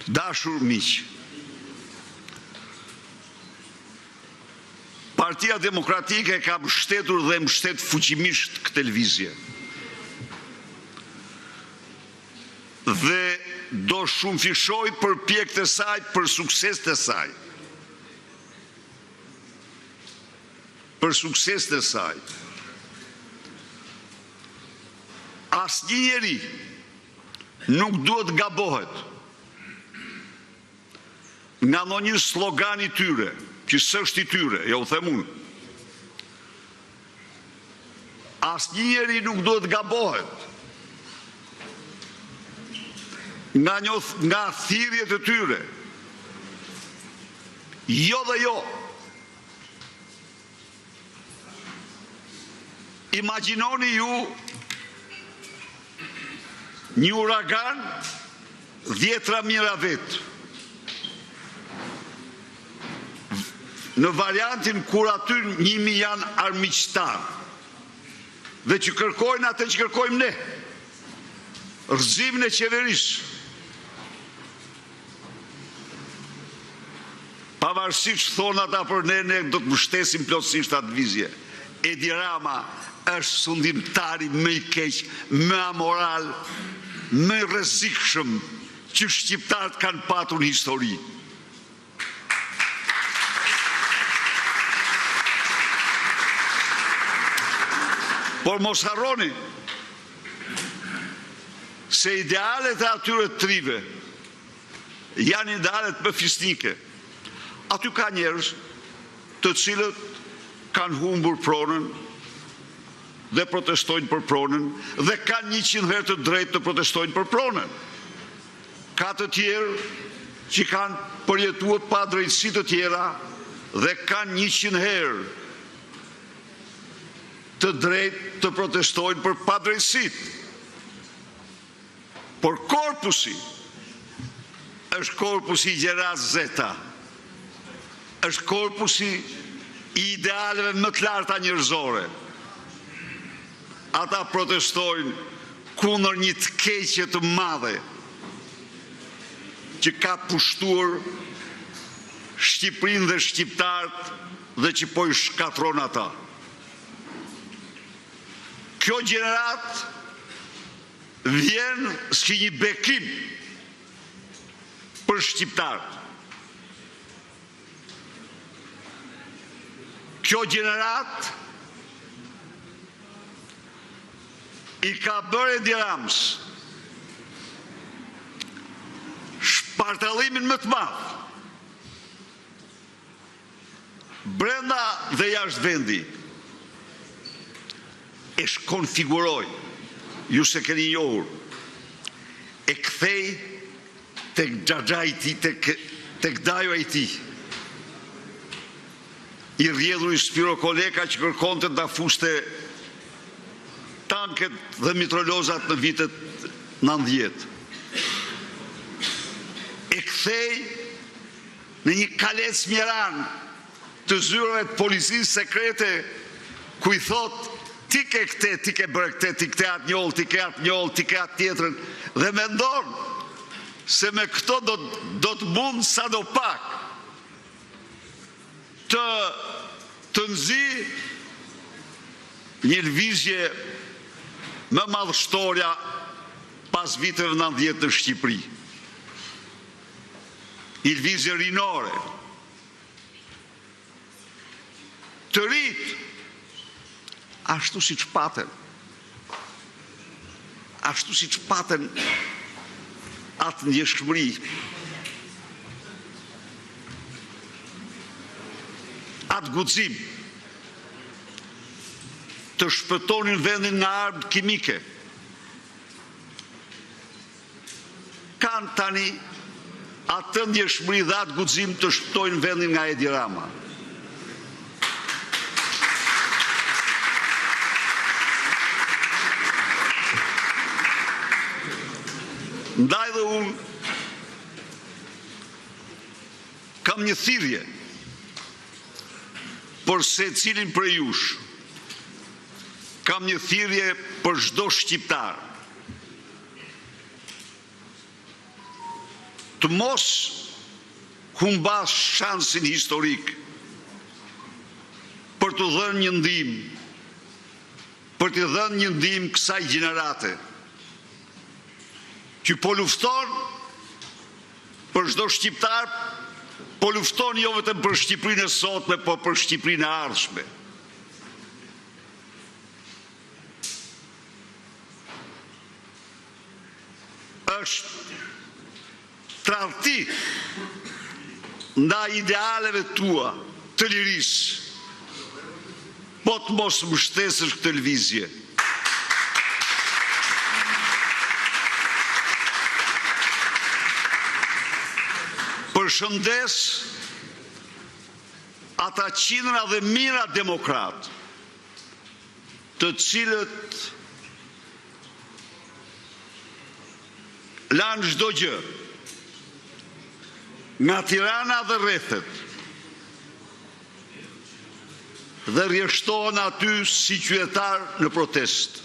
Dashur miq, Partia Demokratike ka mbështetur dhe mbështet fuqimisht këtë lëvizje. Dhe do shumëfishoj përpjekjet e saj për suksesin e saj. Për suksesin e saj. Asnjë njeri nuk duhet gabohet nga ndonjë slogan i tyre, që s'është i tyre, ja u them unë. Asnjë njeri nuk duhet gabohet nga thirrjet e tyre. Jo dhe jo. Imagjinoni ju një uragan 10.000 vet. Në variantin kur aty 1.000 janë armiqtar dhe që kërkojnë atë që kërkojmë ne, rrëzimin e qeverisë. Pavarësisht thonë ata për ne do të mbështesim plotësisht atë vizje. Edi Rama është sundimtari më i keq, më amoral, më i rrezikshëm që shqiptarët kanë patur në histori. Por mos harroni se idealet e atyre trive janë idealet më fisnike. Aty ka njerëz të cilët kanë humbur pronën dhe protestojnë për pronën dhe kanë 100 herë të drejtë të protestojnë për pronën. Ka të tjerë që kanë përjetuar pa drejtësi të tjera dhe kanë 100 herë të drejtë të protestojnë për padrejtësitë. Por korpusi është korpusi i Gjeraz Zeta, është korpusi i idealeve më të larta njerëzore. Ata protestojnë kundër një të keqje të madhe që ka pushtuar Shqipërinë dhe shqiptarët dhe që po i shkatron ata. Kjo gjenerat vjen si një bekim për shqiptarët. Kjo gjenerat i ka bërë Edi Ramës shpartallimin më të madh brenda dhe jashtë vendi. E shkonfiguroj, ju se keni njohur, e kthej tek xhaxha i tij, tek dajo i tij. I rrjedhur i Spiro Koleka që kërkonte ta fuste tanket dhe mitrolozat në vitet 90. E kthej në një kalec mjeran të zyrave të policisë sekrete ku i thot ti ke këte, ti ke bërë këte, ti ke atë njollë, ti ke atë njollë, ti ke atë tjetërën, dhe mendon se me këto do të mund sa do pak të nxi një lëvizje më madhështoria pas viteve 90 në Shqipëri. Një lëvizje rinore. Të rritë ashtu si që paten. Ashtu si që paten atë ndjeshmëri. Atë guxim të shpëtonin vendin nga armë kimike. Kanë tani atë ndjeshmëri dhe atë guxim të shpëtojnë vendin nga Edi Rama. Ndaj dhe unë kam një thirrje për secilin prej jush. Kam një thirrje për çdo shqiptar. të mos humbas shansin historik për të dhënë një ndihmë, për të dhënë një ndihmë kësaj gjenerate, që po lufton për çdo shqiptar, po lufton jo vetëm për Shqipërinë e sotme, po për Shqipërinë e ardhshme. Është tradhti ndaj idealeve tua të lirisë, po të mos mbështesësh këtë lëvizje. Përshëndes ata qindra dhe mijëra demokrat, të cilët lanë çdo gjë nga Tirana dhe rrethet dhe rrjeshtohen aty si qytetar në protestë.